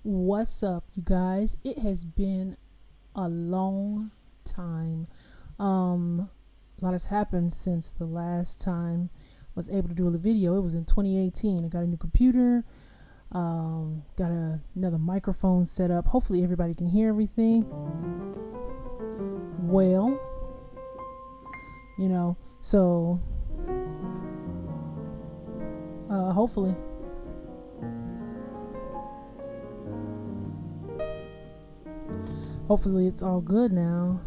What's up, you guys? It has been a long time. A lot has happened since the last time I was able to do a video. It was in 2018. I got a new computer, got another microphone set up. Hopefully everybody can hear everything well, so hopefully it's all good now.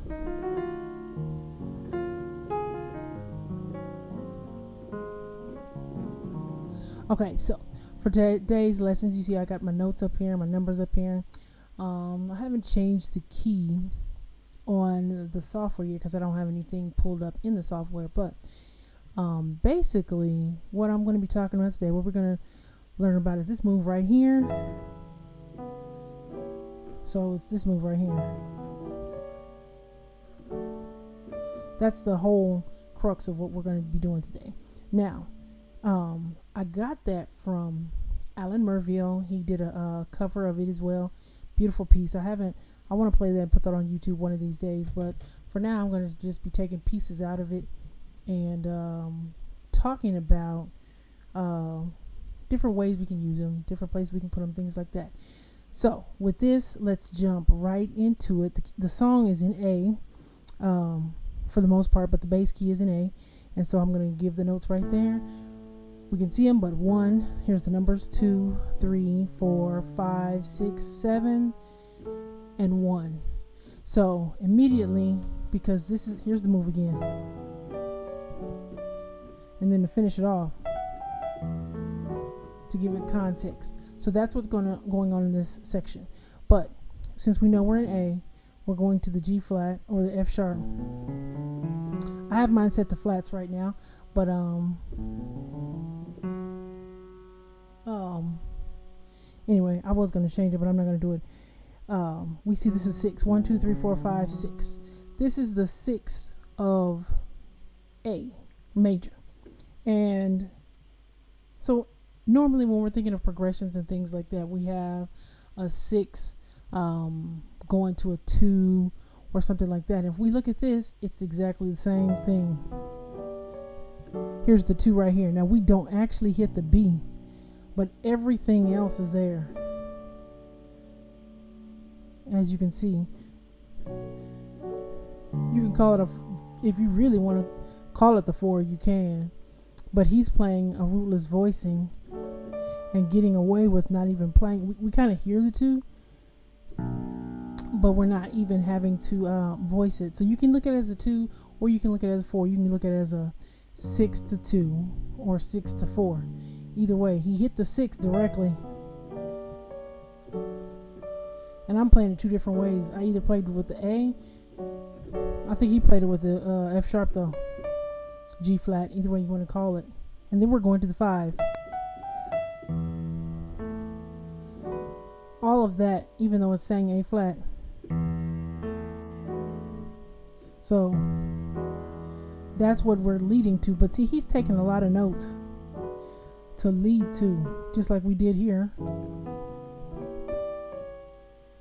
Okay, so for today's lessons, you see I got my notes up here, my numbers up here. I haven't changed the key on the software yet because I don't have anything pulled up in the software, but basically what I'm going to be talking about today, what we're going to learn about is this move right here. So it's this move right here. That's the whole crux of what we're going to be doing today. Now, I got that from Alain Merville. He did a cover of it as well. Beautiful piece. I want to play that and put that on YouTube one of these days, but for now I'm going to just be taking pieces out of it and talking about different ways we can use them, different places we can put them, things like that. So with this, let's jump right into it. The song is in A for the most part, but the bass key is in A, and so I'm going to give the notes right there. We can see them, but 1, here's the numbers, 2, 3, 4, 5, 6, 7, and 1. So immediately, because here's the move again, and then to finish it off, to give it context. So that's what's going on in this section. But since we know we're in A, we're going to the G flat or the F sharp. I have mine set to flats right now, but anyway, I was going to change it, but I'm not going to do it. We see this is 6. 1, 2, 3, 4, 5, 6. This is the 6th of A major. And so normally when we're thinking of progressions and things like that, we have a 6 going to a 2 or something like that. If we look at this, it's exactly the same thing. Here's the 2 right here. Now we don't actually hit the B, but everything else is there. As you can see, you can call it if you really want to call it the 4, you can, but he's playing a rootless voicing and getting away with not even playing. We kind of hear the 2, but we're not even having to voice it. So you can look at it as a 2, or you can look at it as a 4. You can look at it as a 6 to 2 or 6 to 4. Either way, he hit the 6 directly. And I'm playing it 2 different ways. I either played with the A. I think he played it with the F sharp though. G flat, either way you want to call it. And then we're going to the 5. All of that, even though it's saying A flat. So that's what we're leading to. But see, he's taking a lot of notes to lead to, just like we did here.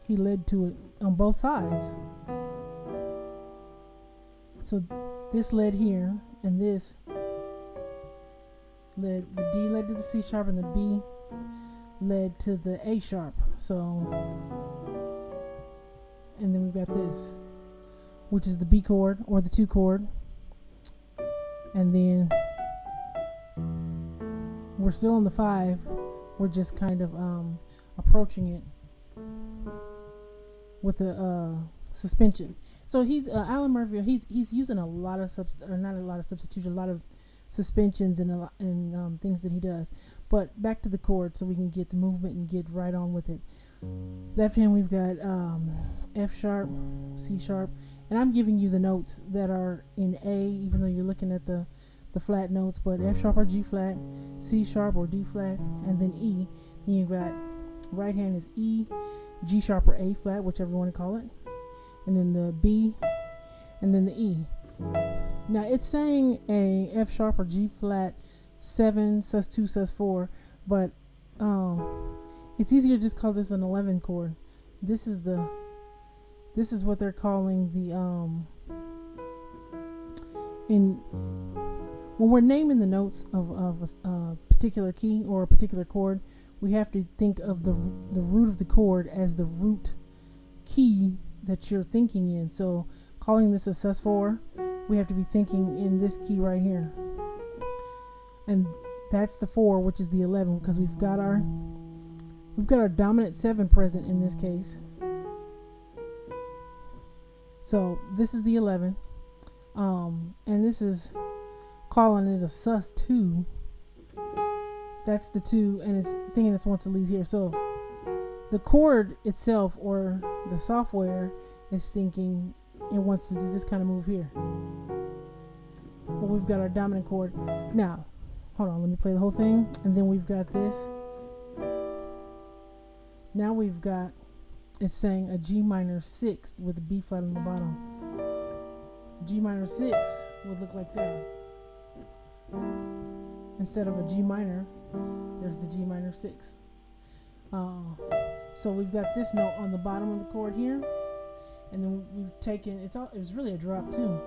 He led to it on both sides. So this led here, and this led, the D led to the C sharp, and the B led to the A sharp. So, and then we've got this, which is the B chord or the 2 chord, and then we're still on the 5. We're just kind of approaching it with the suspension. So he's Alain Merville. He's using a lot of not a lot of substitution, a lot of suspensions and things that he does. But back to the chord, so we can get the movement and get right on with it. Left hand, we've got F sharp, C sharp, and I'm giving you the notes that are in A, even though you're looking at the flat notes. But F sharp or G flat, C sharp or D flat, and then E. Then you've got right hand is E, G sharp or A flat, whichever you want to call it, and then the B, and then the E. Now it's saying a F sharp or G flat 7 sus 2 sus 4, but It's easier to just call this an 11 chord. This is what they're calling the when we're naming the notes of a particular key or a particular chord, we have to think of the root of the chord as the root key that you're thinking in. So calling this a sus4, we have to be thinking in this key right here, and that's the 4, which is the 11, because we've got our dominant 7 present in this case. So this is the 11, and this is calling it a sus2. That's the 2, and it's thinking it wants to lead here. So the chord itself, or the software, is thinking it wants to do this kind of move here. Well, we've got our dominant chord. Now, hold on, let me play the whole thing, and then we've got this. Now we've got, it's saying a G minor 6 with a B flat on the bottom. G minor 6 would look like that. Instead of a G minor, there's the G minor 6. So we've got this note on the bottom of the chord here, and then we've taken, it was really a drop too,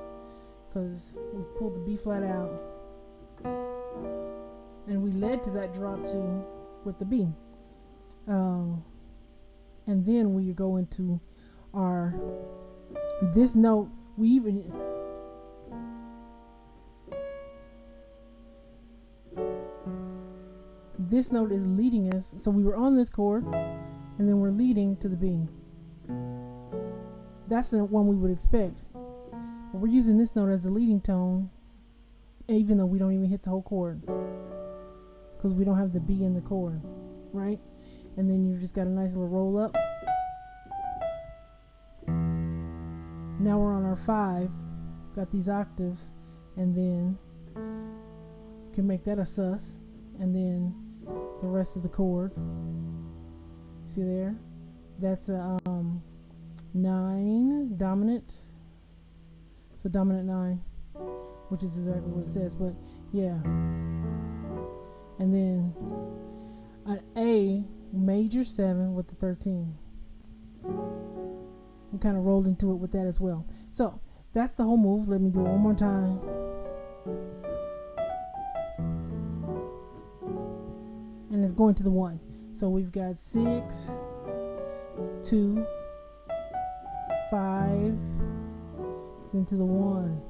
because we pulled the B flat out, and we led to that drop too with the B. And then we go into this note, this note is leading us. So we were on this chord, and then we're leading to the B. That's the one we would expect. But we're using this note as the leading tone, even though we don't even hit the whole chord, because we don't have the B in the chord, right? And then you've just got a nice little roll up. Now we're on our 5, got these octaves, and then you can make that a sus, and then the rest of the chord. See there? That's a 9 dominant. So dominant 9, which is exactly what it says, but yeah. And then an A major 7 with the 13. We kind of rolled into it with that as well. So that's the whole move. Let me do it one more time. And it's going to the 1. So we've got 6, 2, 5, then to the 1.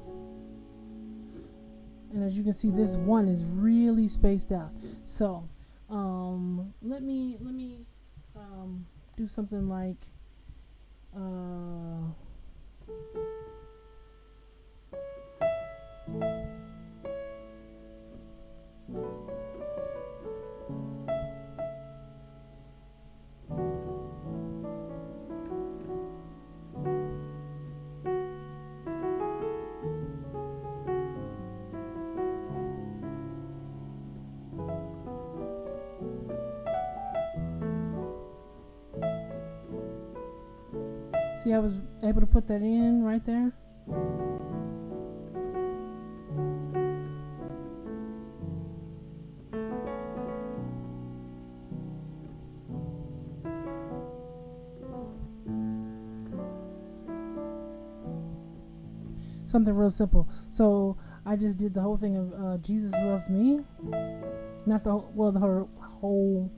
And as you can see, this 1 is really spaced out. So let me do something like see, I was able to put that in right there. Something real simple. So I just did the whole thing of Jesus Loves Me. Not the whole,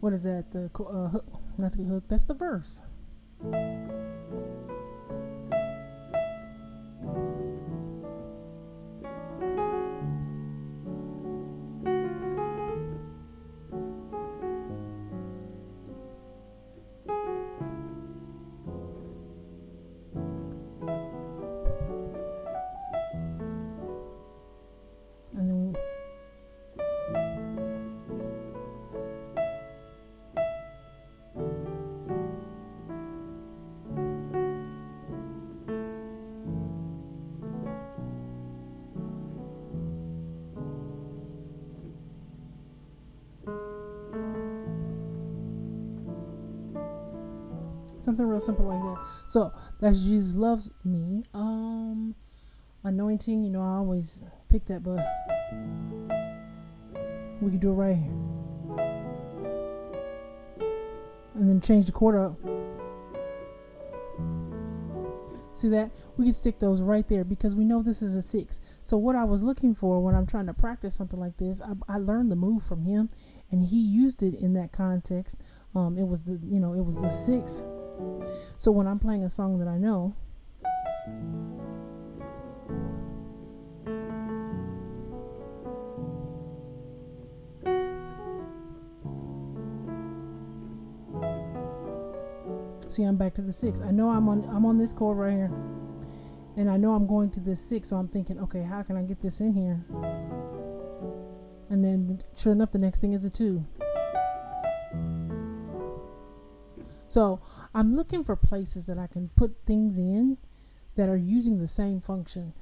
what is that? The hook, not the hook, that's the verse. Something real simple like that. So that's Jesus Loves Me. Anointing, you know, I always pick that, but we could do it right here. and then change the chord up. See that? We can stick those right there because we know this is a 6. So what I was looking for when I'm trying to practice something like this, I learned the move from him, and he used it in that context. It was the 6. So when I'm playing a song that I know, see, I'm back to the 6. I know I'm on this chord right here, and I know I'm going to this 6. So I'm thinking, okay, how can I get this in here? And then, sure enough, the next thing is a 2. So I'm looking for places that I can put things in that are using the same function.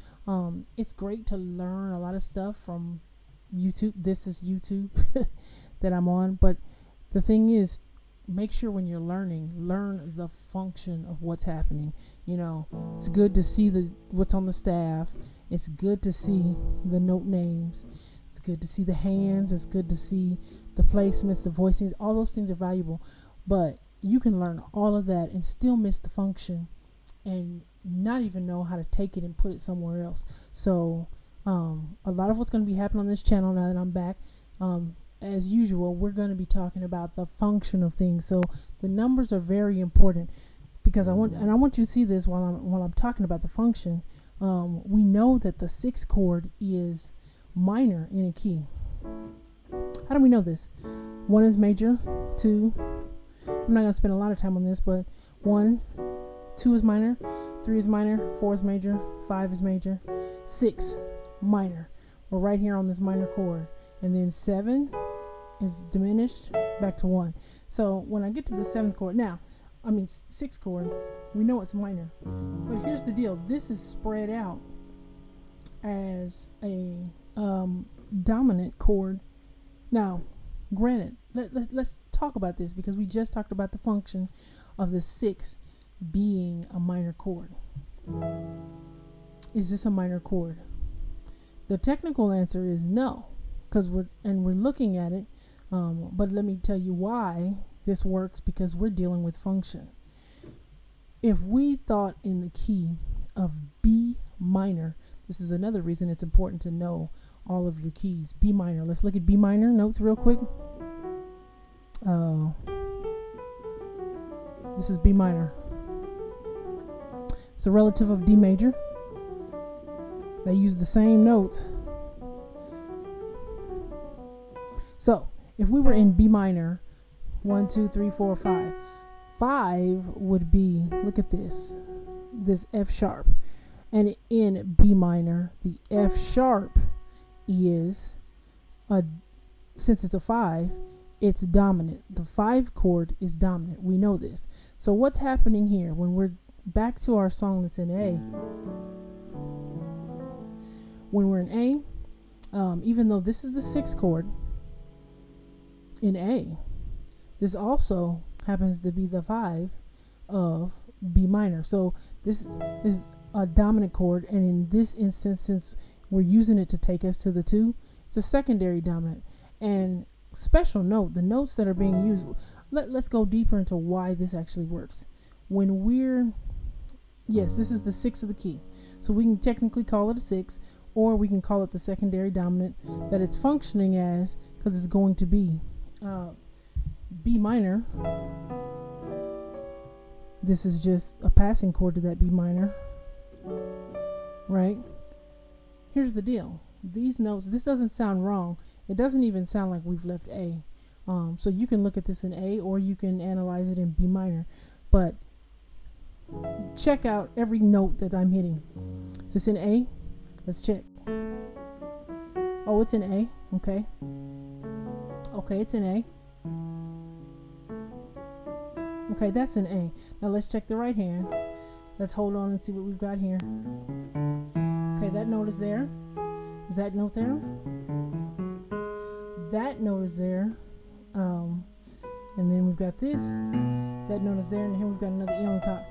It's great to learn a lot of stuff from YouTube. This is YouTube that I'm on, but the thing is, make sure when you're learn the function of what's happening. It's good to see what's on the staff. It's good to see the note names. It's good to see the hands. It's good to see the placements, the voicings. All those things are valuable, but you can learn all of that and still miss the function and not even know how to take it and put it somewhere else. So a lot of what's going to be happening on this channel now that I'm back, as usual, we're going to be talking about the function of things. So the numbers are very important because I want you to see this while I'm talking about the function. We know that the 6th chord is minor in a key. How do we know this? 1 is major, 2. I'm not going to spend a lot of time on this, but 1, 2 is minor, 3 is minor, 4 is major, 5 is major, 6 minor. We're right here on this minor chord, and then 7 is diminished back to 1. So when I get to the 7th chord, 6th chord, we know it's minor. But here's the deal: this is spread out as a dominant chord. Now, granted, let's talk about this because we just talked about the function of the 6 being a minor chord. Is this a minor chord? The technical answer is no, because we're looking at it. But let me tell you why this works, because we're dealing with function. If we thought in the key of B minor, this is another reason it's important to know all of your keys. B minor. Let's look at B minor notes real quick. This is B minor. It's a relative of D major. They use the same notes. So if we were in B minor, 1, 2, 3, 4, 5. 5 would be, look at this F sharp. And in B minor, the F sharp is, since it's a 5, it's dominant. The 5 chord is dominant. We know this. So what's happening here when we're back to our song that's in A? When we're in A, even though this is the 6th chord in A, this also happens to be the 5 of B minor. So this is a dominant chord, and in this instance, since we're using it to take us to the 2, it's a secondary dominant. And special note, the notes that are being used, let's go deeper into why this actually works. When yes, this is the 6 of the key, so we can technically call it a 6, or we can call it the secondary dominant that it's functioning as, because it's going to be B minor. This is just a passing chord to that B minor, right? Here's the deal. These notes, this doesn't sound wrong. It doesn't even sound like we've left A. So you can look at this in A, or you can analyze it in B minor. But check out every note that I'm hitting. Is this in A? Let's check. Oh, it's in A. Okay. Okay, it's in A. Okay, that's an A. Now let's check the right hand. Let's hold on and see what we've got here. Okay, that note is there. Is that note there? That note is there. And then we've got this. That note is there, and here we've got another E on the top.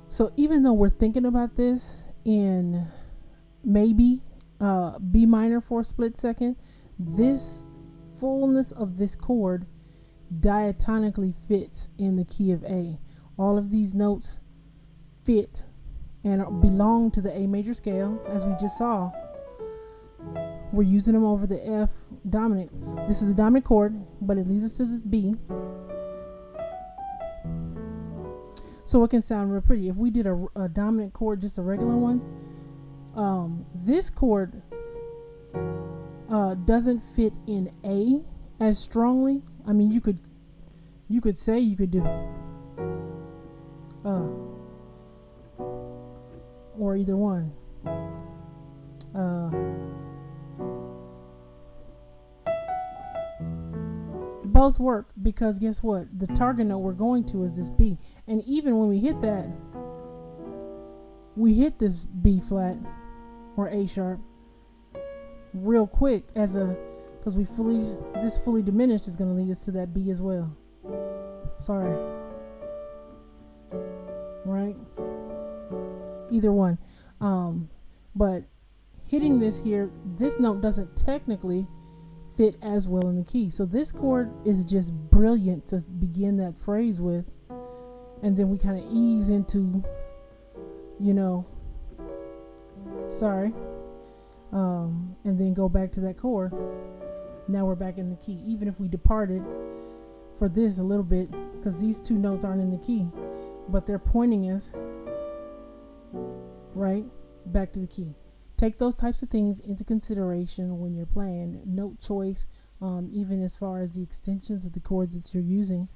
So even though we're thinking about this in maybe B minor for a split second, this fullness of this chord diatonically fits in the key of A. All of these notes fit and belong to the A major scale, as we just saw. We're using them over the F dominant. This is the dominant chord, but it leads us to this B. So it can sound real pretty. If we did a dominant chord, just a regular one, this chord doesn't fit in A as strongly. I mean, you could say you could do or either one. Both work, because guess what? The target note we're going to is this B. And even when we hit that, we hit this B flat or A sharp real quick, because this fully diminished is going to lead us to that B as well. Sorry. Right? Either one. But hitting this here, this note doesn't technically fit as well in the key. So this chord is just brilliant to begin that phrase with. And then we kind of ease into, and then go back to that chord. Now we're back in the key. Even if we departed for this a little bit, because these two notes aren't in the key, but they're pointing us right back to the key. Take those types of things into consideration when you're playing. Note choice, even as far as the extensions of the chords that you're using.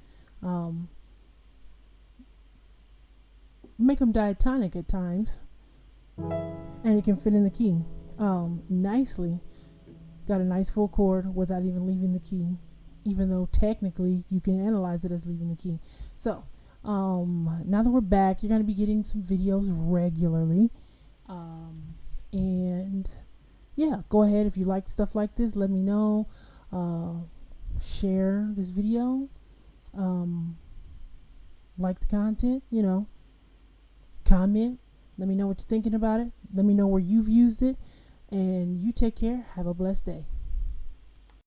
Make them diatonic at times, and it can fit in the key nicely. Got a nice full chord without even leaving the key, even though technically you can analyze it as leaving the key. So now that we're back, you're going to be getting some videos regularly. And yeah, go ahead. If you like stuff like this, let me know. Share this video. Like the content, comment. Let me know what you're thinking about it. Let me know where you've used it. And you take care. Have a blessed day.